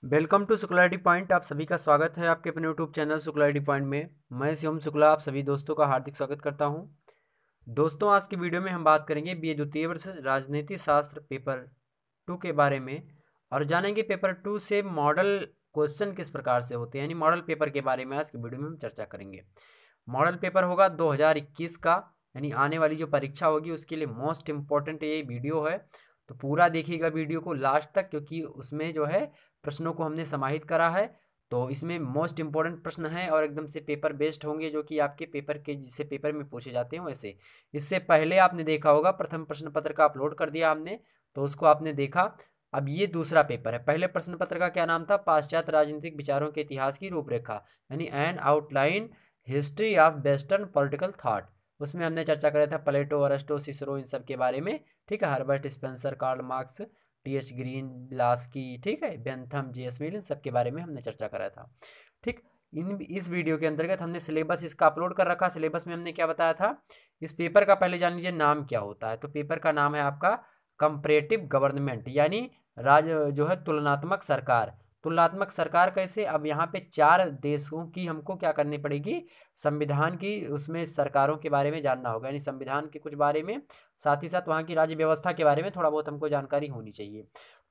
Welcome to शुक्लारिटी point. आप सभी का स्वागत है आपके अपने यूट्यूब चैनल शुक्लारिटी पॉइंट में। मैं शिवम शुक्ला आप सभी दोस्तों का हार्दिक स्वागत करता हूं। दोस्तों, आज की वीडियो में हम बात करेंगे बीए द्वितीय वर्ष राजनीति शास्त्र पेपर 2 के बारे में और जानेंगे पेपर 2 से मॉडल क्वेश्चन किस प्रकार से होते हैं, यानी मॉडल पेपर के बारे में आज की वीडियो में हम चर्चा करेंगे। मॉडल पेपर होगा 2021 का, यानी आने वाली जो परीक्षा होगी उसके लिए मोस्ट इम्पॉर्टेंट ये वीडियो है। तो पूरा देखिएगा वीडियो को लास्ट तक, क्योंकि उसमें जो है प्रश्नों को हमने समाहित करा है। तो इसमें मोस्ट इम्पोर्टेंट प्रश्न हैं और एकदम से पेपर बेस्ड होंगे, जो कि आपके पेपर के जिसे पेपर में पूछे जाते हैं वैसे। इससे पहले आपने देखा होगा प्रथम प्रश्न पत्र का अपलोड कर दिया हमने, तो उसको आपने देखा। अब ये दूसरा पेपर है। पहले प्रश्न पत्र का क्या नाम था? पाश्चात्य राजनीतिक विचारों के इतिहास की रूपरेखा, यानी N outline history of western political thought. उसमें हमने चर्चा करा था प्लेटो, अरस्टो, सिसरो, इन सब के बारे में। ठीक है, Herbert Spencer, Karl Marx, T H. Green, Blaski, ठीक है, बेंथम, जे.एस. मिल, इन सब के बारे में हमने चर्चा करा था। ठीक, इस वीडियो के अंतर्गत हमने सिलेबस इसका अपलोड कर रखा। सिलेबस में हमने क्या बताया था? इस पेपर का पहले जान लीजिए नाम क्या होता है। तो पेपर का नाम है आपका कंपैरेटिव गवर्नमेंट, यानी राज जो है तुलनात्मक सरकार। तुलनात्मक सरकार कैसे? अब यहाँ पे 4 देशों की हमको क्या करनी पड़ेगी, संविधान की, उसमें सरकारों के बारे में जानना होगा, यानी संविधान के कुछ बारे में, साथ ही साथ वहाँ की राज्य व्यवस्था के बारे में थोड़ा बहुत हमको जानकारी होनी चाहिए।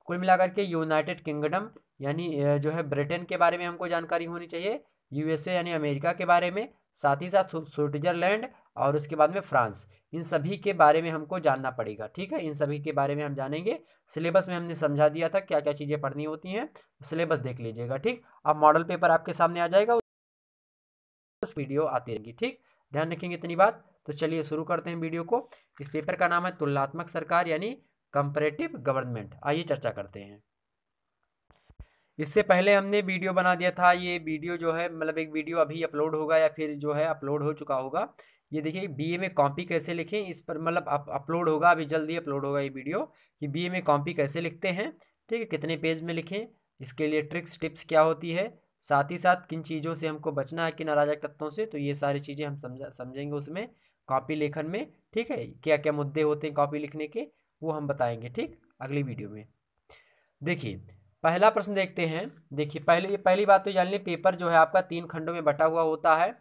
कुल मिलाकर के यूनाइटेड किंगडम यानी जो है ब्रिटेन के बारे में हमको जानकारी होनी चाहिए, यूएसए यानी अमेरिका के बारे में, साथ ही साथ स्विट्जरलैंड और उसके बाद में फ्रांस, इन सभी के बारे में हमको जानना पड़ेगा। ठीक है, इन सभी के बारे में हम जानेंगे। सिलेबस में हमने समझा दिया था क्या क्या चीज़ें पढ़नी होती हैं, सिलेबस देख लीजिएगा। ठीक, अब मॉडल पेपर आपके सामने आ जाएगा, उस वीडियो आती रहेगी। ठीक, ध्यान रखेंगे इतनी बात। तो चलिए शुरू करते हैं वीडियो को। इस पेपर का नाम है तुलनात्मक सरकार, यानी कंपैरेटिव गवर्नमेंट। आइए चर्चा करते हैं। इससे पहले हमने वीडियो बना दिया था। ये वीडियो जो है मतलब एक वीडियो अभी अपलोड होगा या फिर जो है अपलोड हो चुका होगा। ये देखिए बीए में कॉपी कैसे लिखें, इस पर मतलब अपलोड होगा, अभी जल्दी अपलोड होगा ये वीडियो कि बीए में कॉपी कैसे लिखते हैं। ठीक है, कितने पेज में लिखें, इसके लिए ट्रिक्स टिप्स क्या होती है, साथ ही साथ किन चीज़ों से हमको बचना है, किन अराजक तत्वों से। तो ये सारी चीज़ें हम समझेंगे उसमें कॉपी लेखन में। ठीक है, क्या क्या मुद्दे होते हैं कॉपी लिखने के, वो हम बताएंगे ठीक अगली वीडियो में। देखिए पहला प्रश्न देखते हैं। देखिए पहली बात तो जान ली, पेपर जो है आपका 3 खंडों में बटा हुआ होता है।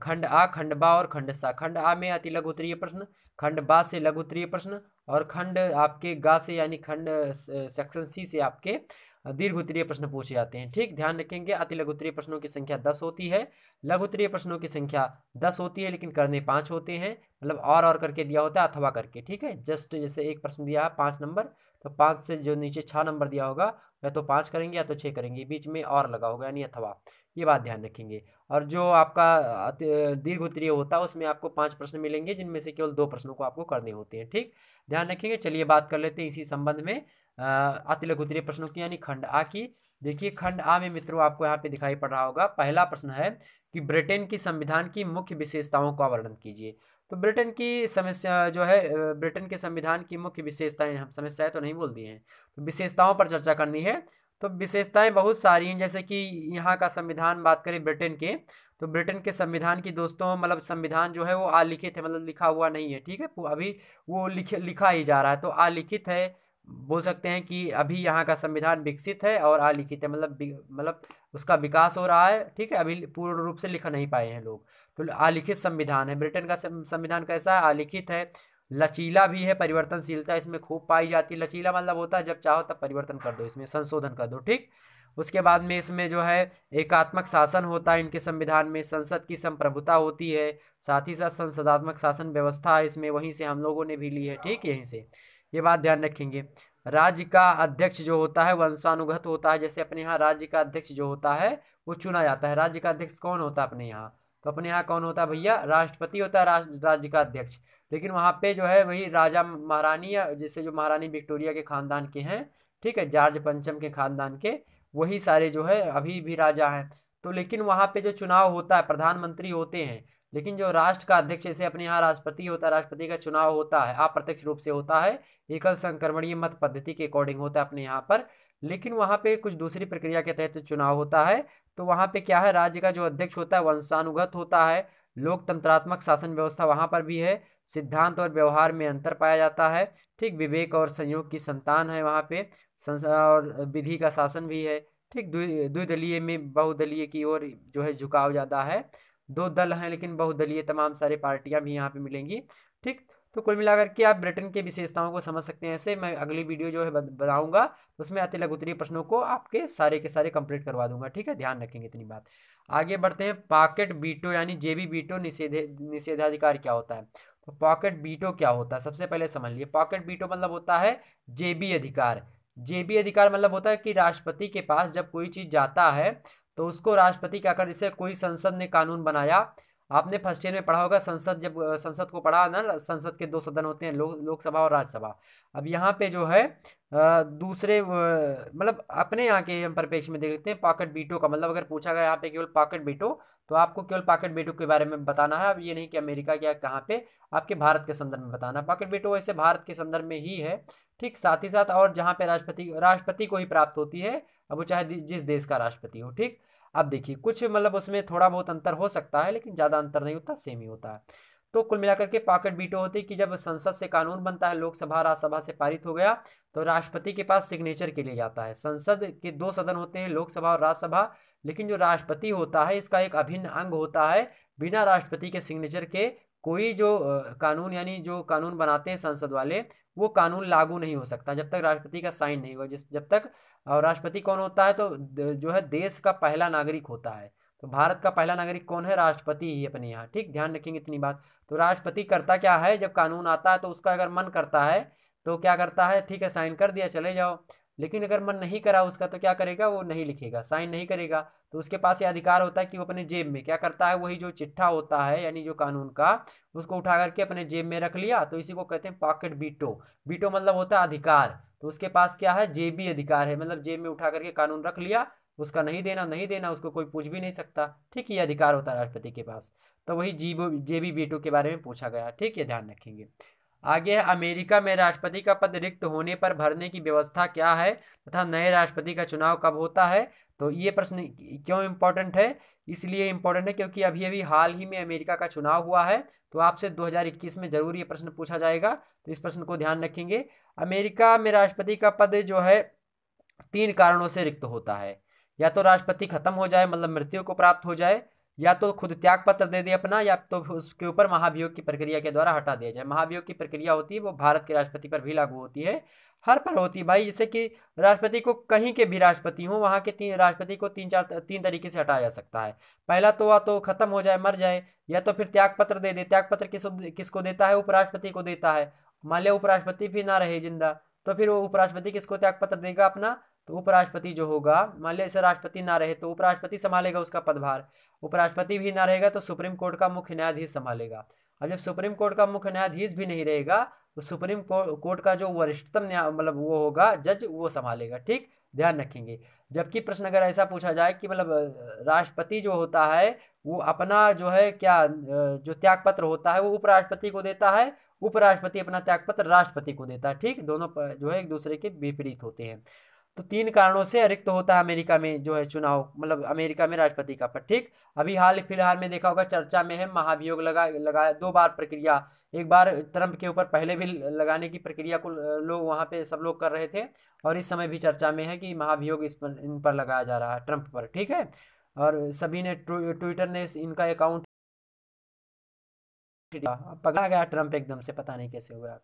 खंड आ, खंड बा और खंड सा। खंड आ में अति लघु उत्तरीय प्रश्न, खंड बा से लघु उत्तरीय प्रश्न, और खंड आपके गा से यानी खंड सेक्शन सी से आपके दीर्घ उत्तरीय प्रश्न पूछे जाते हैं। ठीक, ध्यान रखेंगे अति लघु उत्तरीय प्रश्नों की संख्या 10 होती है, लघु उत्तरीय प्रश्नों की संख्या 10 होती है, लेकिन करने 5 होते हैं। मतलब और करके दिया होता है अथवा करके। ठीक है, जस्ट जैसे एक प्रश्न दिया है 5 नंबर, तो 5 से जो नीचे 6 नंबर दिया होगा या तो 5 करेंगे या तो 6 करेंगे, बीच में और लगा होगा यानी अथवा। ये बात ध्यान रखेंगे। और जो आपका दीर्घ उत्तरीय होता है उसमें आपको 5 प्रश्न मिलेंगे, जिनमें से केवल 2 प्रश्नों को आपको करने होते हैं। ठीक, ध्यान रखेंगे। चलिए बात कर लेते हैं इसी संबंध में अति लघु उत्तरीय प्रश्नों की, यानी खंड आ की। देखिए खंड आ में मित्रों आपको यहाँ पे दिखाई पड़ रहा होगा, पहला प्रश्न है कि ब्रिटेन की संविधान की मुख्य विशेषताओं का वर्णन कीजिए। तो ब्रिटेन की समस्या जो है ब्रिटेन के संविधान की मुख्य विशेषताएं, हम समस्याएं तो नहीं बोल दी हैं, तो विशेषताओं पर चर्चा करनी है। तो विशेषताएं बहुत सारी हैं, जैसे कि यहाँ का संविधान बात करें ब्रिटेन के, तो ब्रिटेन के संविधान की दोस्तों मतलब संविधान जो है वो अलिखित है, मतलब लिखा हुआ नहीं है। ठीक है, अभी वो लिखा ही जा रहा है, तो अलिखित है। बोल सकते हैं कि अभी यहाँ का संविधान विकसित है और अलिखित है, मतलब उसका विकास हो रहा है। ठीक है, अभी पूर्ण रूप से लिख नहीं पाए हैं लोग। तो अलिखित संविधान है ब्रिटेन का। संविधान कैसा है? अलिखित है, लचीला भी है, परिवर्तनशीलता इसमें खूब पाई जाती है। लचीला मतलब होता है जब चाहो तब परिवर्तन कर दो, इसमें संशोधन कर दो। ठीक, उसके बाद में इसमें जो है एकात्मक शासन होता है इनके संविधान में, संसद की संप्रभुता होती है, साथ ही साथ संसदात्मक शासन व्यवस्था है इसमें, वहीं से हम लोगों ने भी ली है। ठीक, यहीं से ये बात ध्यान रखेंगे। राज्य का अध्यक्ष जो होता है वंशानुगत होता है, जैसे अपने यहाँ राज्य का अध्यक्ष जो होता है वो चुना जाता है। राज्य का अध्यक्ष कौन होता है अपने यहाँ? तो अपने यहाँ कौन होता है भैया? राष्ट्रपति होता है राज्य का अध्यक्ष। लेकिन वहाँ पे जो है वही राजा महारानी, या जैसे जो महारानी विक्टोरिया के खानदान के हैं, ठीक है, जॉर्ज पंचम के खानदान के, वही सारे जो है अभी भी राजा हैं। तो लेकिन वहाँ पे जो चुनाव होता है प्रधानमंत्री होते हैं, लेकिन जो राष्ट्र का अध्यक्ष जैसे अपने यहाँ राष्ट्रपति होता है, राष्ट्रपति का चुनाव होता है अप्रत्यक्ष रूप से होता है, एकल संक्रमणीय मत पद्धति के अकॉर्डिंग होता है अपने यहाँ पर। लेकिन वहाँ पे कुछ दूसरी प्रक्रिया के तहत चुनाव होता है। तो वहाँ पे क्या है, राज्य का जो अध्यक्ष होता है वंशानुगत होता है। लोकतंत्रात्मक शासन व्यवस्था वहाँ पर भी है। सिद्धांत और व्यवहार में अंतर पाया जाता है। ठीक, विवेक और संयोग की संतान है वहाँ पे। और विधि का शासन भी है। ठीक, द्विदलीय में बहुदलीय की ओर जो है झुकाव ज़्यादा है। 2 दल हैं लेकिन बहुदलीय तमाम सारी पार्टियां भी यहाँ पे मिलेंगी। ठीक, तो कुल मिलाकर के आप ब्रिटेन की विशेषताओं को समझ सकते हैं। ऐसे मैं अगली वीडियो जो है बनाऊंगा, उसमें अति लघु उत्तरीय प्रश्नों को आपके सारे के सारे कंप्लीट करवा दूंगा। ठीक है, ध्यान रखेंगे इतनी बात। आगे बढ़ते हैं। पॉकेट वीटो यानी जेबी वीटो निषेधाधिकार क्या होता है? तो पॉकेट वीटो क्या होता है सबसे पहले समझ लिए। पॉकेट वीटो मतलब होता है जेबी अधिकार। जेबी अधिकार मतलब होता है कि राष्ट्रपति के पास जब कोई चीज जाता है तो उसको राष्ट्रपति क्या कर, जैसे कोई संसद ने कानून बनाया, आपने फर्स्ट ईयर में पढ़ा होगा संसद, जब संसद को पढ़ा ना, संसद के 2 सदन होते हैं, लोकसभा और राज्यसभा। अब यहाँ पे जो है दूसरे मतलब अपने यहाँ के हम परिप्रेक्ष्य में देख लेते हैं। पॉकेट वीटो का मतलब अगर पूछा गया यहाँ पे केवल पॉकेट वीटो, तो आपको केवल पॉकेट वीटो के बारे में बताना है। अब ये नहीं कि अमेरिका क्या कहाँ पे, आपके भारत के संदर्भ में बताना। पॉकेट वीटो वैसे भारत के संदर्भ में ही है। ठीक, साथ ही साथ और जहाँ पे राष्ट्रपति को ही प्राप्त होती है, अब वो चाहे जिस देश का राष्ट्रपति हो। ठीक, अब देखिए कुछ मतलब उसमें थोड़ा बहुत अंतर हो सकता है लेकिन ज़्यादा अंतर नहीं होता, सेम ही होता है। तो कुल मिलाकर के पॉकेट वीटो होती है कि जब संसद से कानून बनता है, लोकसभा राज्यसभा से पारित हो गया, तो राष्ट्रपति के पास सिग्नेचर के लिए जाता है। संसद के 2 सदन होते हैं, लोकसभा और राज्यसभा, लेकिन जो राष्ट्रपति होता है इसका एक अभिन्न अंग होता है। बिना राष्ट्रपति के सिग्नेचर के कोई जो कानून यानी जो कानून बनाते हैं संसद वाले, वो कानून लागू नहीं हो सकता जब तक राष्ट्रपति का साइन नहीं होगा। जब तक, और राष्ट्रपति कौन होता है, तो जो है देश का पहला नागरिक होता है। तो भारत का पहला नागरिक कौन है? राष्ट्रपति ही अपने यहाँ। ठीक, ध्यान रखेंगे इतनी बात। तो राष्ट्रपति करता क्या है, जब कानून आता है तो उसका अगर मन करता है तो क्या करता है, ठीक है साइन कर दिया चले जाओ। लेकिन अगर मन नहीं करा उसका तो क्या करेगा, वो नहीं लिखेगा, साइन नहीं करेगा। तो उसके पास ये अधिकार होता है कि वो अपने जेब में क्या करता है, वही जो चिट्ठा होता है यानी जो कानून का, उसको उठा करके अपने जेब में रख लिया। तो इसी को कहते हैं पॉकेट वीटो। वीटो मतलब होता है अधिकार। तो उसके पास क्या है, जेबी अधिकार है, मतलब जेब में उठा करके कानून रख लिया, उसका नहीं देना नहीं देना, उसको कोई पूछ भी नहीं सकता। ठीक, ये अधिकार होता है राष्ट्रपति के पास। तो वही जेबी वीटो के बारे में पूछा गया। ठीक, ये ध्यान रखेंगे। आगे है, अमेरिका में राष्ट्रपति का पद रिक्त होने पर भरने की व्यवस्था क्या है तथा नए राष्ट्रपति का चुनाव कब होता है? तो ये प्रश्न क्यों इम्पोर्टेंट है? इसलिए इम्पोर्टेंट है क्योंकि अभी अभी हाल ही में अमेरिका का चुनाव हुआ है। तो आपसे 2021 में जरूर ये प्रश्न पूछा जाएगा, तो इस प्रश्न को ध्यान रखेंगे। अमेरिका में राष्ट्रपति का पद जो है 3 कारणों से रिक्त होता है। या तो राष्ट्रपति खत्म हो जाए, मतलब मृत्यु को प्राप्त हो जाए, या तो खुद त्याग पत्र दे दे अपना, या तो उसके ऊपर महाभियोग की प्रक्रिया के द्वारा हटा दिया जाए। महाभियोग की प्रक्रिया होती है वो भारत के राष्ट्रपति पर भी लागू होती है, हर पर होती है भाई। जैसे कि राष्ट्रपति को कहीं के भी राष्ट्रपति हो, वहाँ के 3 राष्ट्रपति को 3 तरीके से हटाया जा सकता है। पहला तो या तो खत्म हो जाए, मर जाए, या तो फिर त्याग पत्र दे दे। त्याग पत्र किसको देता है? उपराष्ट्रपति को देता है। मान लिया उपराष्ट्रपति भी ना रहे जिंदा, तो फिर वो उपराष्ट्रपति किसको त्याग पत्र देगा अपना? तो उपराष्ट्रपति जो होगा, मान लिया इसे राष्ट्रपति ना रहे तो उपराष्ट्रपति संभालेगा उसका पदभार। उपराष्ट्रपति भी ना रहेगा तो सुप्रीम कोर्ट का मुख्य न्यायाधीश संभालेगा। अब जब सुप्रीम कोर्ट का मुख्य न्यायाधीश भी नहीं रहेगा तो सुप्रीम कोर्ट का जो वरिष्ठतम मतलब वो होगा जज, वो संभालेगा। ठीक, ध्यान रखेंगे। जबकि प्रश्न अगर ऐसा पूछा जाए कि मतलब राष्ट्रपति जो होता है वो अपना जो है क्या जो त्याग पत्र होता है वो उपराष्ट्रपति को देता है, उपराष्ट्रपति अपना त्याग पत्र राष्ट्रपति को देता है। ठीक, दोनों जो है एक दूसरे के विपरीत होते हैं। तो 3 कारणों से रिक्त होता है अमेरिका में जो है चुनाव, मतलब अमेरिका में राष्ट्रपति का पद। ठीक, अभी हाल फिलहाल में देखा होगा चर्चा में है महाभियोग लगाया 2 बार प्रक्रिया। एक बार ट्रंप के ऊपर पहले भी लगाने की प्रक्रिया को लोग वहाँ पे सब लोग कर रहे थे, और इस समय भी चर्चा में है कि महाभियोग इन पर लगाया जा रहा है, ट्रंप पर। ठीक है, और सभी ने ट्विटर ने इनका अकाउंट पकड़ा गया, ट्रंप एकदम से पता नहीं कैसे हुआ।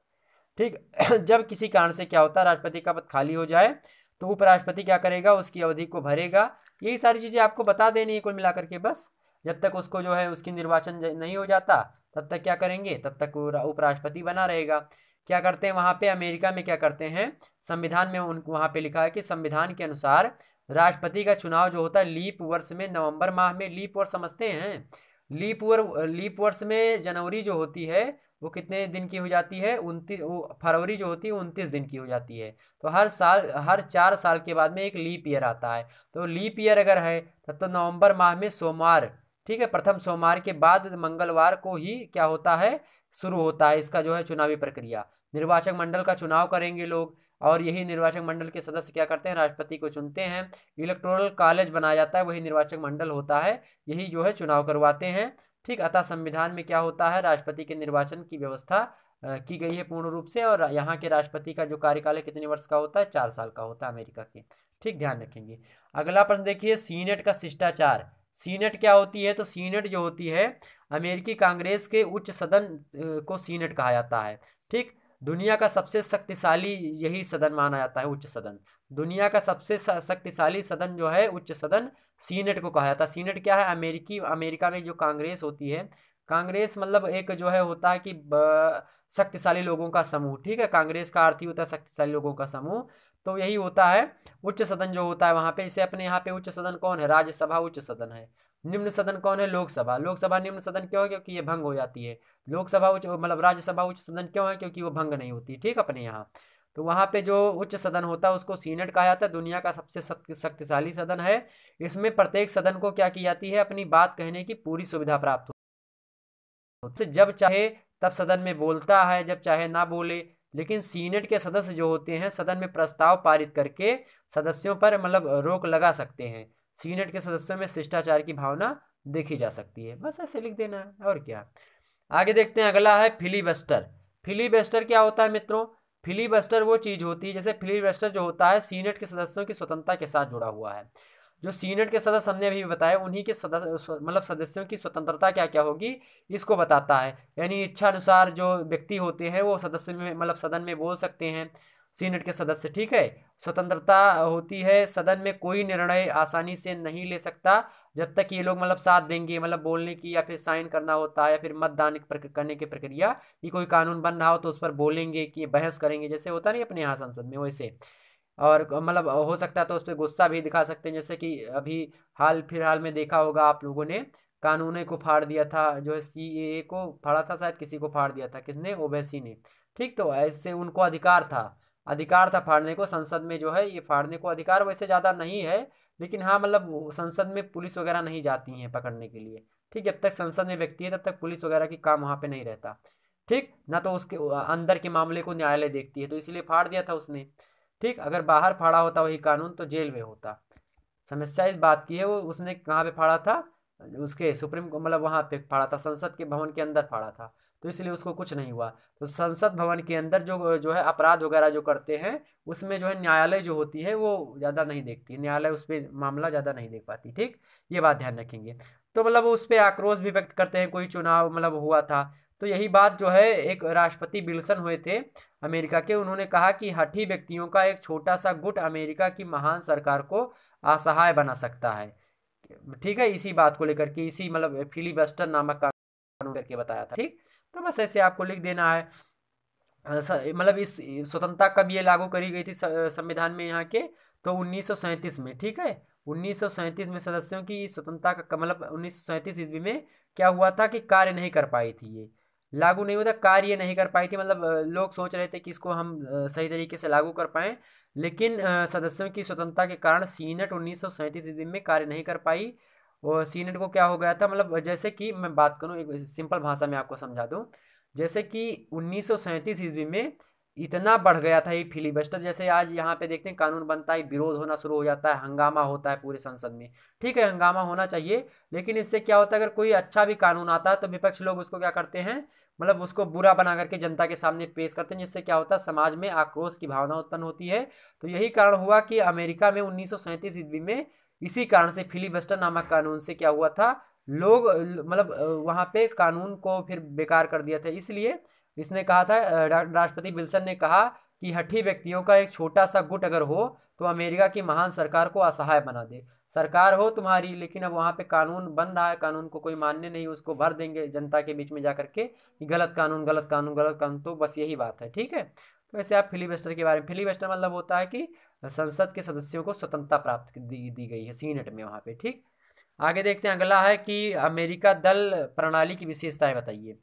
ठीक जब किसी कारण से क्या होता है, राष्ट्रपति का पद खाली हो जाए तो उपराष्ट्रपति क्या करेगा, उसकी अवधि को भरेगा। यही सारी चीजें आपको बता देनी है कुल मिलाकर के। बस जब तक उसको जो है उसकी निर्वाचन नहीं हो जाता तब तक क्या करेंगे, तब तक उपराष्ट्रपति बना रहेगा। क्या करते हैं वहां पे अमेरिका में, क्या करते हैं, संविधान में वहां पे लिखा है कि संविधान के अनुसार राष्ट्रपति का चुनाव जो होता है लीप वर्ष में, नवंबर माह में। लीप वर्ष समझते हैं? लीप वर्ष में जनवरी जो होती है वो कितने दिन की हो जाती है? 29। फरवरी जो होती है 29 दिन की हो जाती है। तो हर साल, हर 4 साल के बाद में एक लीप ईयर आता है। तो लीप ईयर अगर है तब तो नवंबर माह में सोमवार, ठीक है, प्रथम सोमवार के बाद मंगलवार को ही क्या होता है, शुरू होता है इसका जो है चुनावी प्रक्रिया। निर्वाचक मंडल का चुनाव करेंगे लोग, और यही निर्वाचक मंडल के सदस्य क्या करते हैं, राष्ट्रपति को चुनते हैं। इलेक्टोरल कॉलेज बनाया जाता है, वही निर्वाचक मंडल होता है, यही जो है चुनाव करवाते हैं। ठीक, अतः संविधान में क्या होता है, राष्ट्रपति के निर्वाचन की व्यवस्था की गई है पूर्ण रूप से। और यहाँ के राष्ट्रपति का जो कार्यकाल है कितने वर्ष का होता है, 4 साल का होता है अमेरिका के। ठीक, ध्यान रखेंगे। अगला प्रश्न देखिए, सीनेट का शिष्टाचार। सीनेट क्या होती है, तो सीनेट जो होती है अमेरिकी कांग्रेस के उच्च सदन को सीनेट कहा जाता है। ठीक, दुनिया का सबसे शक्तिशाली यही सदन माना जाता है, उच्च सदन। दुनिया का सबसे शक्तिशाली सदन जो है उच्च सदन, सीनेट को कहा जाता है। सीनेट क्या है, अमेरिका में जो कांग्रेस होती है, कांग्रेस मतलब एक जो है होता है कि शक्तिशाली लोगों का समूह। ठीक है, कांग्रेस का अर्थ ही होता है शक्तिशाली लोगों का समूह। तो यही होता है उच्च सदन जो होता है वहां पे। जैसे अपने यहाँ पे उच्च सदन कौन है, राज्यसभा उच्च सदन है। निम्न सदन कौन है, लोकसभा। लोकसभा निम्न सदन क्यों है, क्योंकि ये भंग हो जाती है। लोकसभा उच्च मतलब राज्यसभा उच्च सदन क्यों है, क्योंकि वो भंग नहीं होती। ठीक, अपने यहाँ तो वहाँ पे जो उच्च सदन होता है उसको सीनेट कहा जाता है। दुनिया का सबसे शक्तिशाली सदन है। इसमें प्रत्येक सदन को क्या की जाती है, अपनी बात कहने की पूरी सुविधा प्राप्त होती है। जब चाहे तब सदन में बोलता है, जब चाहे ना बोले। लेकिन सीनेट के सदस्य जो होते हैं सदन में प्रस्ताव पारित करके सदस्यों पर मतलब रोक लगा सकते हैं। सीनेट के सदस्यों में शिष्टाचार की भावना देखी जा सकती है। बस ऐसे लिख देना है, और क्या। आगे देखते हैं, अगला है फिलीबस्टर। फिलीबस्टर क्या होता है मित्रों, फिलीबस्टर वो चीज होती है, जैसे फिलीबस्टर जो होता है सीनेट के सदस्यों की स्वतंत्रता के साथ जुड़ा हुआ है। जो सीनेट के सदस्य हमने अभी बताया उन्हीं के सदस्य मतलब सदस्यों की स्वतंत्रता क्या क्या होगी इसको बताता है। यानी इच्छा अनुसार जो व्यक्ति होते हैं वो सदस्य में मतलब सदन में बोल सकते हैं, सीनेट के सदस्य। ठीक है, स्वतंत्रता होती है, सदन में कोई निर्णय आसानी से नहीं ले सकता जब तक ये लोग मतलब साथ देंगे, मतलब बोलने की या फिर साइन करना होता है या फिर मतदान करने की प्रक्रिया, ये कोई कानून बन रहा हो तो उस पर बोलेंगे कि बहस करेंगे, जैसे होता नहीं अपने यहाँ संसद में वैसे। और मतलब हो सकता है तो उस पर गुस्सा भी दिखा सकते हैं, जैसे कि अभी हाल फिलहाल में देखा होगा आप लोगों ने, कानून को फाड़ दिया था, जो है सीएए को फाड़ा था, शायद किसी को फाड़ दिया था, किसने, ओवैसी ने। ठीक, तो ऐसे उनको अधिकार था फाड़ने को। संसद में जो है ये फाड़ने को अधिकार वैसे ज़्यादा नहीं है, लेकिन हाँ मतलब संसद में पुलिस वगैरह नहीं जाती हैं पकड़ने के लिए। ठीक, जब तक संसद में व्यक्ति है तब तक पुलिस वगैरह की काम वहाँ पे नहीं रहता। ठीक ना, तो उसके अंदर के मामले को न्यायालय देखती है, तो इसलिए फाड़ दिया था उसने। ठीक, अगर बाहर फाड़ा होता वही कानून तो जेल में होता। समस्या इस बात की है, वो उसने कहाँ पे फाड़ा था, उसके सुप्रीम मतलब वहां पे फाड़ा था, संसद के भवन के अंदर फाड़ा था, तो इसलिए उसको कुछ नहीं हुआ। तो संसद भवन के अंदर जो जो है अपराध वगैरह जो करते हैं उसमें जो है न्यायालय जो होती है वो ज़्यादा नहीं देखती, न्यायालय उस पर मामला ज़्यादा नहीं देख पाती। ठीक, ये बात ध्यान रखेंगे। तो मतलब उस पर आक्रोश भी व्यक्त करते हैं, कोई चुनाव मतलब हुआ था तो यही बात जो है, एक राष्ट्रपति विल्सन हुए थे अमेरिका के, उन्होंने कहा कि हठी व्यक्तियों का एक छोटा सा गुट अमेरिका की महान सरकार को असहाय बना सकता है। ठीक है, इसी बात को लेकर के इसी मतलब फिलीबस्टर नामक कानून करके बताया था। ठीक, तो बस ऐसे आपको लिख देना है। मतलब इस स्वतंत्रता कब ये लागू करी गई थी संविधान में यहाँ के, तो 1937 में। ठीक है, 1937 में सदस्यों की स्वतंत्रता का मतलब 1937 ईस्वी में क्या हुआ था कि कार्य नहीं कर पाई थी, ये लागू नहीं हुआ था, कार्य नहीं कर पाई थी। मतलब लोग सोच रहे थे कि इसको हम सही तरीके से लागू कर पाएं, लेकिन सदस्यों की स्वतंत्रता के कारण सीनेट 1937 ईस्वी में कार्य नहीं कर पाई। और सीनेट को क्या हो गया था, मतलब जैसे कि मैं बात करूं एक सिंपल भाषा में आपको समझा दूं, जैसे कि 1937 ईस्वी में इतना बढ़ गया था ये फिलीबस्टर, जैसे आज यहाँ पे देखते हैं कानून बनता है विरोध होना शुरू हो जाता है, हंगामा होता है पूरे संसद में। ठीक है, हंगामा होना चाहिए, लेकिन इससे क्या होता है अगर कोई अच्छा भी कानून आता है तो विपक्ष लोग उसको क्या करते हैं, मतलब उसको बुरा बना करके जनता के सामने पेश करते हैं, जिससे क्या होता है समाज में आक्रोश की भावना उत्पन्न होती है। तो यही कारण हुआ कि अमेरिका में 1937 ईस्वी में इसी कारण से फिलीबस्टर नामक कानून से क्या हुआ था, लोग मतलब वहां पे कानून को फिर बेकार कर दिया था। इसलिए इसने कहा था, राष्ट्रपति विल्सन ने कहा कि हठी व्यक्तियों का एक छोटा सा गुट अगर हो तो अमेरिका की महान सरकार को असहाय बना दे। सरकार हो तुम्हारी, लेकिन अब वहां पे कानून बन रहा है, कानून को कोई मानने नहीं, उसको भर देंगे जनता के बीच में जाकर के कि गलत कानून गलत कानून गलत कानून। तो बस यही बात है। ठीक है, तो ऐसे आप फिलीबस्टर के बारे में, फिलीबस्टर मतलब होता है कि संसद के सदस्यों को स्वतंत्रता प्राप्त दी गई है सीनेट में वहां पे। ठीक, आगे देखते हैं, अगला है कि अमेरिका दल प्रणाली की विशेषताएं बताइए।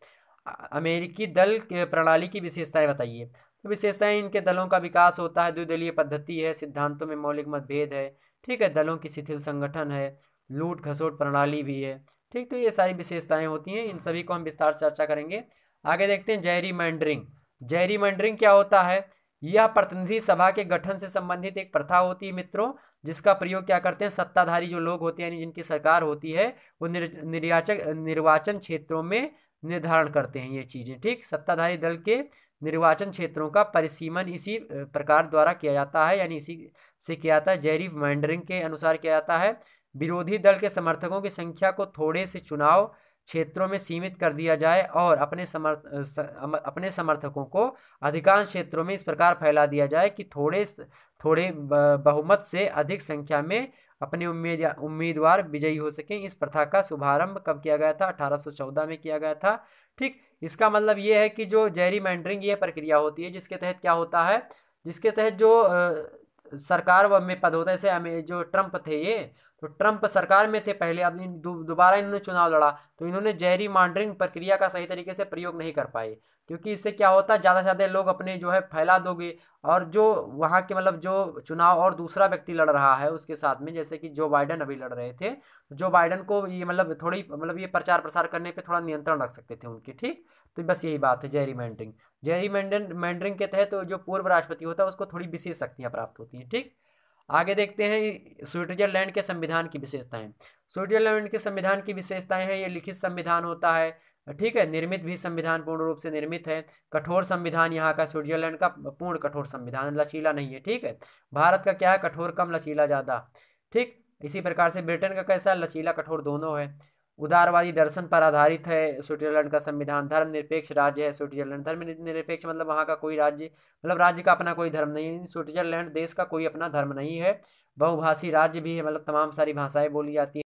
अमेरिकी दल के प्रणाली की विशेषताएं बताइए। तो विशेषताएं, इनके दलों का विकास होता है, द्विदलीय पद्धति है, सिद्धांतों में मौलिक मतभेद है। ठीक है, दलों की शिथिल संगठन है, लूट खसोट प्रणाली भी है। ठीक, तो ये सारी विशेषताएं होती हैं, इन सभी को हम विस्तार से चर्चा करेंगे। आगे देखते हैं जैरी मैंडरिंग। जैरी मैंडरिंग क्या होता है, यह प्रतिनिधि सभा के गठन से संबंधित एक प्रथा होती है मित्रों, जिसका प्रयोग क्या करते हैं, सत्ताधारी जो लोग होते हैं यानी जिनकी सरकार होती है वो निर्वाचन क्षेत्रों में निर्धारण करते हैं ये चीज़ें। ठीक, सत्ताधारी दल के निर्वाचन क्षेत्रों का परिसीमन इसी प्रकार द्वारा किया जाता है, यानी इसी से किया जाता है, जेरी मैंडरिंग के अनुसार किया जाता है। विरोधी दल के समर्थकों की संख्या को थोड़े से चुनाव क्षेत्रों में सीमित कर दिया जाए और अपने समर्थकों को अधिकांश क्षेत्रों में इस प्रकार फैला दिया जाए कि थोड़े बहुमत से अधिक संख्या में अपने उम्मीदवार विजयी हो सकें। इस प्रथा का शुभारंभ कब किया गया था? 1814 में किया गया था। ठीक, इसका मतलब ये है कि जो जेरी मैंडरिंग ये प्रक्रिया होती है जिसके तहत क्या होता है, जिसके तहत जो सरकार में पद होता है, जैसे जो ट्रम्प थे, ये तो ट्रम्प सरकार में थे पहले, अब दोबारा इन्होंने चुनाव लड़ा तो इन्होंने जेरी मॉन्डरिंग प्रक्रिया का सही तरीके से प्रयोग नहीं कर पाए, क्योंकि इससे क्या होता है, ज़्यादा से ज़्यादा लोग अपने जो है फैला दोगे, और जो वहाँ के मतलब जो चुनाव और दूसरा व्यक्ति लड़ रहा है उसके साथ में, जैसे कि जो बाइडन अभी लड़ रहे थे, जो बाइडन को ये मतलब थोड़ी मतलब ये प्रचार प्रसार करने पे थोड़ा नियंत्रण रख सकते थे उनके। ठीक, तो बस यही बात है जेरी मैंडरिंग। जेरी मैंडरिंग के तहत जो पूर्व राष्ट्रपति होता है उसको थोड़ी विशेष शक्तियाँ प्राप्त होती हैं। ठीक, आगे देखते हैं स्विट्जरलैंड के संविधान की विशेषताएं। स्विट्जरलैंड के संविधान की विशेषताएं हैं, ये लिखित संविधान होता है। ठीक है, निर्मित भी संविधान पूर्ण रूप से निर्मित है। कठोर संविधान यहाँ का स्विट्जरलैंड का पूर्ण कठोर संविधान, लचीला नहीं है। ठीक है, भारत का क्या है, कठोर कम लचीला ज़्यादा। ठीक, इसी प्रकार से ब्रिटेन का कैसा, लचीला कठोर दोनों है। उदारवादी दर्शन पर आधारित है स्विट्जरलैंड का संविधान। धर्मनिरपेक्ष राज्य है स्विट्जरलैंड। धर्मनिरपेक्ष मतलब वहाँ का कोई राज्य, मतलब राज्य का अपना कोई धर्म नहीं है। स्विट्जरलैंड देश का कोई अपना धर्म नहीं है। बहुभाषी राज्य भी है, मतलब तमाम सारी भाषाएं बोली जाती हैं।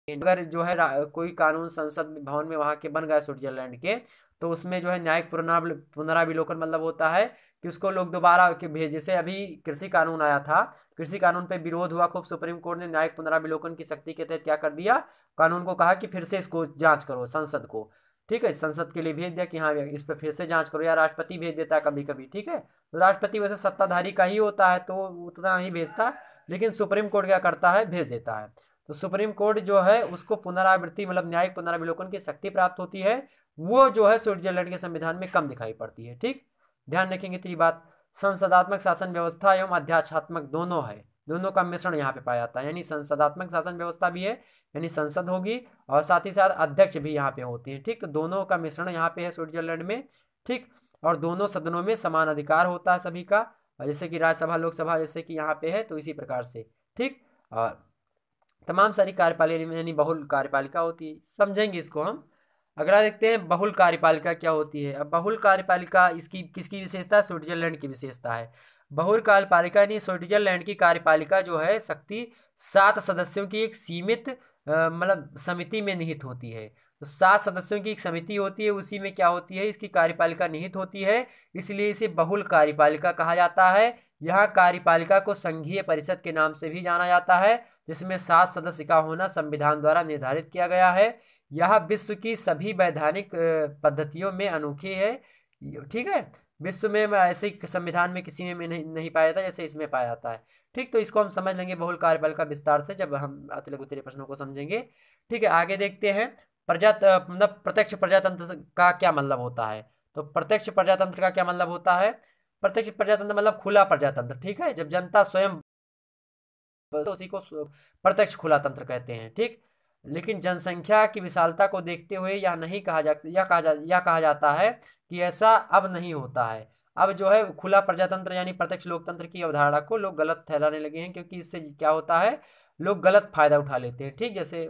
अगर जो है कोई कानून संसद भवन में वहाँ के बन गया स्विट्जरलैंड के, तो उसमें जो है न्यायिक पुनराविलोकन मतलब होता है कि उसको लोग दोबारा भेज, जैसे अभी कृषि कानून आया था, कृषि कानून पे विरोध हुआ खूब, सुप्रीम कोर्ट ने न्यायिक पुनराविलोकन की शक्ति के तहत क्या कर दिया, कानून को कहा कि फिर से इसको जांच करो संसद को। ठीक है, संसद के लिए भेज दिया कि हाँ इस पर फिर से जांच करो, या राष्ट्रपति भेज देता है कभी कभी। ठीक है, तो राष्ट्रपति वैसे सत्ताधारी का ही होता है तो उतना नहीं भेजता, लेकिन सुप्रीम कोर्ट क्या करता है, भेज देता है। तो सुप्रीम कोर्ट जो है उसको पुनरावृत्ति मतलब न्यायिक पुनराविलोकन की शक्ति प्राप्त होती है, वो जो है स्विट्जरलैंड के संविधान में कम दिखाई पड़ती है। ठीक, ध्यान रखेंगे तीसरी बात, संसदात्मक शासन व्यवस्था एवं अध्यात्मक दोनों है, दोनों का मिश्रण यहाँ पे पाया जाता है। यानी संसदात्मक शासन व्यवस्था भी है, यानी संसद होगी, और साथ ही साथ अध्यक्ष भी यहाँ पे होते हैं। ठीक, तो दोनों का मिश्रण यहाँ पे है स्विट्जरलैंड में। ठीक, और दोनों सदनों में समान अधिकार होता है सभी का, जैसे कि राज्यसभा लोकसभा जैसे कि यहाँ पे है, तो इसी प्रकार से। ठीक, और तमाम सारी कार्यपालिका यानी बहुल कार्यपालिका होती है, समझेंगे इसको हम। अगला देखते हैं बहुल कार्यपालिका क्या होती है। अब बहुल कार्यपालिका इसकी किसकी विशेषता है, स्विट्जरलैंड की विशेषता है। बहुल कार्यपालिका यानी स्विट्जरलैंड की कार्यपालिका जो है शक्ति 7 सदस्यों की एक सीमित मतलब समिति में निहित होती है। तो 7 सदस्यों की एक समिति होती है, उसी में क्या होती है, इसकी कार्यपालिका निहित होती है, इसलिए इसे बहुल कार्यपालिका कहा जाता है। यहाँ कार्यपालिका को संघीय परिषद के नाम से भी जाना जाता है, जिसमें 7 सदस्य का होना संविधान द्वारा निर्धारित किया गया है। यह विश्व की सभी वैधानिक पद्धतियों में अनोखी है। ठीक है, विश्व में ऐसे संविधान में किसी में नहीं पाया जाता जैसे इसमें पाया जाता है। ठीक, तो इसको हम समझ लेंगे बहुल कार्यपालिका विस्तार से जब हम अतुल गुत्रे प्रश्नों को समझेंगे। ठीक है, आगे देखते हैं मतलब प्रत्यक्ष प्रजातंत्र का क्या मतलब होता है। तो प्रत्यक्ष प्रजातंत्र का क्या मतलब होता है, प्रत्यक्ष प्रजातंत्र मतलब खुला प्रजातंत्र। ठीक है, जब जनता स्वयं, तो उसी को प्रत्यक्ष खुला तंत्र कहते हैं। ठीक, लेकिन जनसंख्या की विशालता को देखते हुए यह कहा जाता है कि ऐसा अब नहीं होता है। अब जो है खुला प्रजातंत्र यानी प्रत्यक्ष लोकतंत्र की अवधारणा को लोग गलत ठहराने लगे हैं, क्योंकि इससे क्या होता है, लोग गलत फायदा उठा लेते हैं। ठीक, जैसे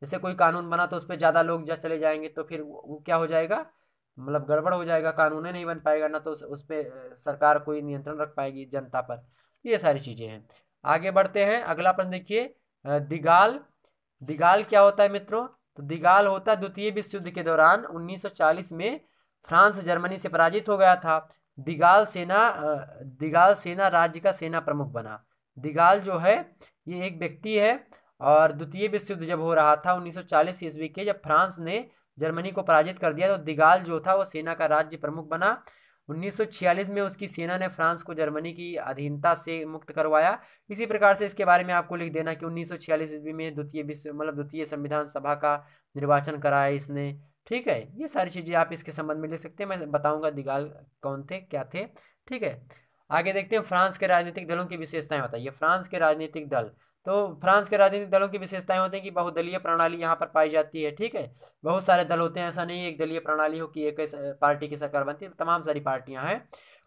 जैसे कोई कानून बना तो उस पर ज़्यादा लोग चले जाएंगे, तो फिर वो क्या हो जाएगा, मतलब गड़बड़ हो जाएगा, कानून ही नहीं बन पाएगा ना, तो उस पर सरकार कोई नियंत्रण रख पाएगी जनता पर। ये सारी चीज़ें हैं। आगे बढ़ते हैं, अगला प्रश्न देखिए, दिगाल। दिगाल क्या होता है मित्रों, तो दिगाल होता है द्वितीय विश्व युद्ध के दौरान 1940 में फ्रांस जर्मनी से पराजित हो गया था। दिगाल सेना राज्य का सेना प्रमुख बना। दिगाल जो है ये एक व्यक्ति है, और द्वितीय विश्व युद्ध जब हो रहा था 1940 ईस्वी के, जब फ्रांस ने जर्मनी को पराजित कर दिया, तो दिगाल जो था वो सेना का राज्य प्रमुख बना। 1946 में उसकी सेना ने फ्रांस को जर्मनी की अधीनता से मुक्त करवाया। इसी प्रकार से इसके बारे में आपको लिख देना कि 1946 ईस्वी में द्वितीय संविधान सभा का निर्वाचन कराया इसने। ठीक है, ये सारी चीज़ें आप इसके संबंध में लिख सकते हैं, मैं बताऊंगा दिगाल कौन थे क्या थे। ठीक है, आगे देखते हैं फ्रांस के राजनीतिक दलों की विशेषताएं बताइए। फ्रांस के राजनीतिक दल, तो फ्रांस के राजनीतिक दलों की विशेषताएं होती हैं कि बहुदलीय प्रणाली यहाँ पर पाई जाती है, ठीक है। बहुत सारे दल होते हैं, ऐसा नहीं एक दलीय प्रणाली हो कि एक पार्टी की सरकार बनती है, तमाम सारी पार्टियां हैं।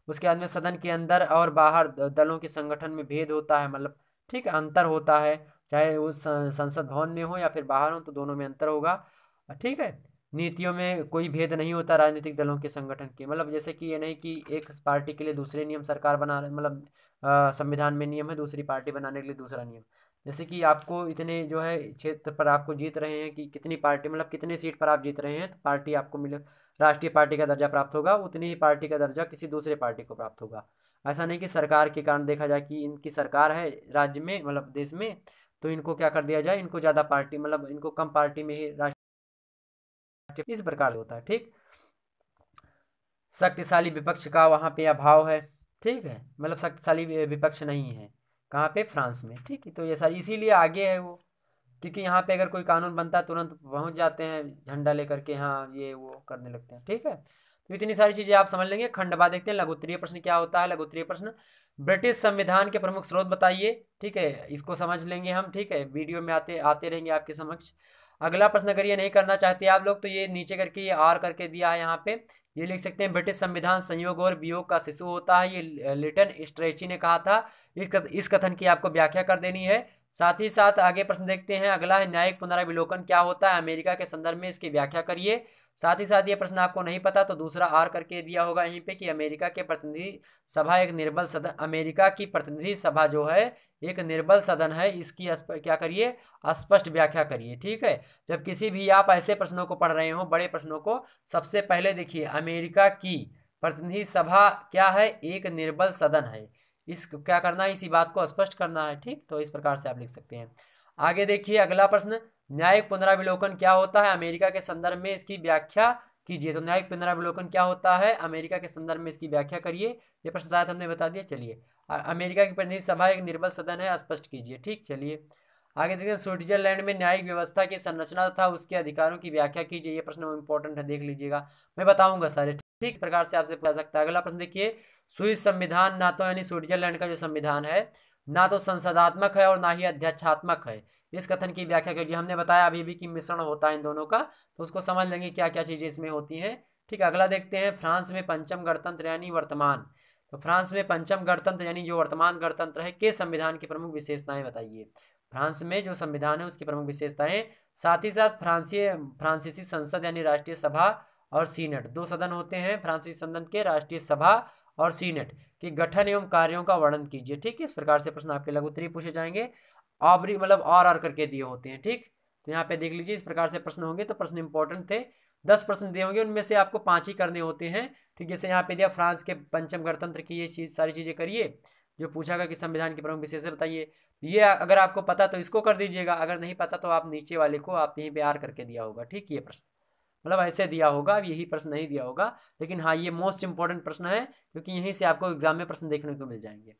उसके बाद में सदन के अंदर और बाहर दलों के संगठन में भेद होता है, मतलब ठीक है, अंतर होता है, चाहे वो संसद भवन में हो या फिर बाहर हो, तो दोनों में अंतर होगा, ठीक है। नीतियों में कोई भेद नहीं होता राजनीतिक दलों के संगठन के, मतलब जैसे कि ये नहीं कि एक पार्टी के लिए दूसरे नियम सरकार बना, मतलब संविधान में नियम है, दूसरी पार्टी बनाने के लिए दूसरा नियम। जैसे कि आपको इतने जो है क्षेत्र पर आपको जीत रहे हैं कि कितनी पार्टी, मतलब कितने सीट पर आप जीत रहे हैं, तो पार्टी आपको मिले, राष्ट्रीय पार्टी का दर्जा प्राप्त होगा, उतनी ही पार्टी का दर्जा किसी दूसरे पार्टी को प्राप्त होगा। ऐसा नहीं कि सरकार के कारण देखा जाए कि इनकी सरकार है राज्य में, मतलब देश में, तो इनको क्या कर दिया जाए, इनको ज़्यादा पार्टी, मतलब इनको कम पार्टी में ही राष्ट्रीय, इस प्रकार से होता है, ठीक। शक्तिशाली विपक्ष का वहाँ पे अभाव है, ठीक है, मतलब शक्तिशाली विपक्ष नहीं है कहाँ पे, फ्रांस में, ठीक है। तो ये सारी इसीलिए आगे है वो, क्योंकि यहाँ पे अगर कोई कानून बनता है तुरंत पहुँच जाते हैं झंडा लेकर के, हाँ ये वो करने लगते हैं, ठीक है। तो इतनी सारी चीज़ें आप समझ लेंगे। खंडवा देखते हैं, लघुत्तरीय प्रश्न क्या होता है। लघुत्तरीय प्रश्न, ब्रिटिश संविधान के प्रमुख स्रोत बताइए, ठीक है, इसको समझ लेंगे हम, ठीक है, वीडियो में आते आते रहेंगे आपके समक्ष। अगला प्रश्न अगर ये नहीं करना चाहते आप लोग तो ये नीचे करके, ये आर करके दिया है यहाँ पे, ये लिख सकते हैं, ब्रिटिश संविधान संयोग और वियोग का शिशु होता है, ये लिटन स्ट्रेची ने कहा था। इस कथन की आपको व्याख्या कर देनी है। साथ ही साथ आगे प्रश्न देखते हैं, अगला है न्यायिक पुनराविलोकन क्या होता है, अमेरिका के संदर्भ में इसकी व्याख्या करिए। साथ ही साथ ये प्रश्न आपको नहीं पता तो दूसरा आर करके दिया होगा यहीं पे कि अमेरिका के प्रतिनिधि सभा एक निर्बल सदन, अमेरिका की प्रतिनिधि सभा जो है एक निर्बल सदन है, इसकी क्या करिए, स्पष्ट व्याख्या करिए, ठीक है। जब किसी भी आप ऐसे प्रश्नों को पढ़ रहे हो, बड़े प्रश्नों को, सबसे पहले देखिए अमेरिका की प्रतिनिधि सभा क्या है, एक निर्बल सदन है, इस क्या करना है, इसी बात को स्पष्ट करना है, ठीक। तो इस प्रकार से आप लिख सकते हैं। आगे देखिए अगला प्रश्न, न्यायिक पुनराविलोकन क्या होता है, अमेरिका के संदर्भ में इसकी व्याख्या कीजिए। तो न्यायिक पुनराविलोकन क्या होता है, अमेरिका के संदर्भ में इसकी व्याख्या करिए। ये प्रश्न शायद हमने बता दिया। चलिए, अमेरिका की प्रतिनिधि सभा एक निर्बल सदन है, स्पष्ट कीजिए, ठीक। चलिए आगे देखते हैं, स्विट्जरलैंड में न्यायिक व्यवस्था की संरचना तथा उसके अधिकारों की व्याख्या कीजिए। ये प्रश्न इंपॉर्टेंट है, देख लीजिएगा, मैं बताऊंगा सारे, ठीक प्रकार से आपसे पूछा सकता है। अगला प्रश्न देखिए, स्विस संविधान ना तो, यानी स्विट्जरलैंड का जो संविधान है, ना तो संसदात्मक है और ना ही अध्यक्षात्मक है, इस कथन की व्याख्या कीजिए। हमने बताया अभी भी कि मिश्रण होता है इन दोनों का, तो उसको समझ लेंगे क्या क्या चीजें इसमें होती हैं, ठीक। अगला देखते हैं, फ्रांस में पंचम गणतंत्र यानी वर्तमान, तो फ्रांस में पंचम गणतंत्र यानी जो वर्तमान गणतंत्र है के संविधान की प्रमुख विशेषताएं बताइए। फ्रांस में जो संविधान है उसकी प्रमुख विशेषताएं, साथ ही साथ फ्रांसीसी संसद यानी राष्ट्रीय सभा और सीनेट, दो सदन होते हैं फ्रांसीसी सदन के, राष्ट्रीय सभा और सीनेट के गठन एवं कार्यों का वर्णन कीजिए, ठीक। इस प्रकार से प्रश्न आपके लघु उत्तरीय पूछे जाएंगे, ऑबरी मतलब और करके दिए होते हैं, ठीक। तो यहाँ पे देख लीजिए, इस प्रकार से प्रश्न होंगे। तो प्रश्न इंपॉर्टेंट थे, 10 प्रश्न दिए होंगे, उनमें से आपको 5 ही करने होते हैं, ठीक। जैसे यहाँ पे दिया फ्रांस के पंचम गणतंत्र की, ये चीज सारी चीजें करिए। जो पूछा गया कि संविधान की प्रमुख विशेषता बताइए, ये अगर आपको पता तो इसको कर दीजिएगा, अगर नहीं पता तो आप नीचे वाले को आप यहीं पे आर करके दिया होगा, ठीक। ये प्रश्न मतलब ऐसे दिया होगा, अब यही प्रश्न नहीं दिया होगा, लेकिन हाँ ये मोस्ट इंपॉर्टेंट प्रश्न है, क्योंकि यहीं से आपको एग्जाम में प्रश्न देखने को मिल जाएंगे।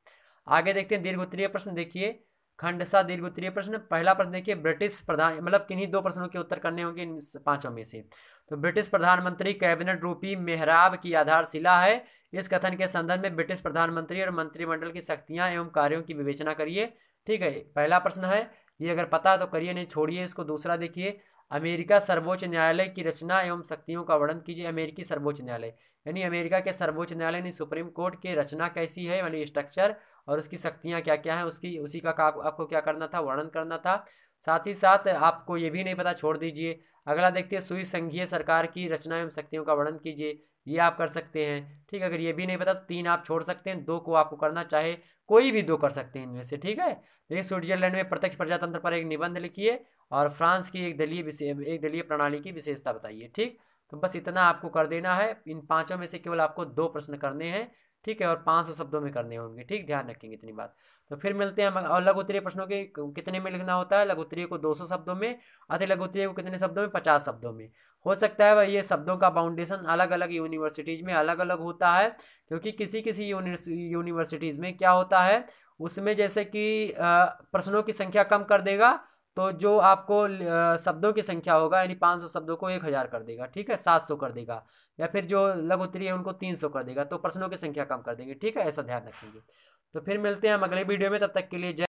आगे देखते हैं, दीर्घ उत्तरीय प्रश्न देखिए, खंडसा दीर्घ उत्तरीय प्रश्न। पहला प्रश्न देखिए, ब्रिटिश प्रधान, मतलब किन्हीं 2 प्रश्नों के उत्तर करने होंगे इन 5 में से। तो ब्रिटिश प्रधानमंत्री कैबिनेट रूपी मेहराब की आधारशिला है, इस कथन के संदर्भ में ब्रिटिश प्रधानमंत्री और मंत्रिमंडल की शक्तियां एवं कार्यों की विवेचना करिए, ठीक है। पहला प्रश्न है, ये अगर पता है तो करिए, नहीं छोड़िए इसको। दूसरा देखिए, अमेरिका सर्वोच्च न्यायालय की रचना एवं शक्तियों का वर्णन कीजिए। अमेरिकी सर्वोच्च न्यायालय यानी अमेरिका के सर्वोच्च न्यायालय यानी सुप्रीम कोर्ट की रचना कैसी है, यानी स्ट्रक्चर, और उसकी शक्तियां क्या क्या हैं, उसकी उसी का आपको क्या करना था, वर्णन करना था। साथ ही साथ आपको ये भी नहीं पता, छोड़ दीजिए। अगला देखते हैं, स्विस संघीय सरकार की रचना एवं शक्तियों का वर्णन कीजिए, ये आप कर सकते हैं, ठीक। अगर ये भी नहीं पता तो 3 आप छोड़ सकते हैं, 2 को आपको करना, चाहे कोई भी 2 कर सकते हैं इनमें से, ठीक है। देखिए, स्विट्जरलैंड में प्रत्यक्ष प्रजातंत्र पर एक निबंध लिखिए, और फ्रांस की एक दलीय प्रणाली की विशेषता बताइए, ठीक। तो बस इतना आपको कर देना है, इन 5 में से केवल आपको 2 प्रश्न करने हैं, ठीक है, और 500 शब्दों में करने होंगे, ठीक। ध्यान रखेंगे इतनी बात। तो फिर मिलते हैं हम। और लघु उत्तरीय प्रश्नों के कितने में लिखना होता है, लघु उत्तरीय को 200 शब्दों में, अति लघु उत्तरीय को कितने शब्दों में, 50 शब्दों में। हो सकता है भाई ये शब्दों का बाउंडेशन अलग अलग यूनिवर्सिटीज में अलग अलग होता है, क्योंकि किसी किसी यूनिवर्सिटीज में क्या होता है, उसमें जैसे कि प्रश्नों की संख्या कम कर देगा, तो जो आपको शब्दों की संख्या होगा, यानी 500 शब्दों को 1000 कर देगा, ठीक है, 700 कर देगा, या फिर जो लघु उत्तरीय है उनको 300 कर देगा, तो प्रश्नों की संख्या कम कर देंगे, ठीक है, ऐसा ध्यान रखेंगे। तो फिर मिलते हैं हम अगले वीडियो में, तब तक के लिए जय।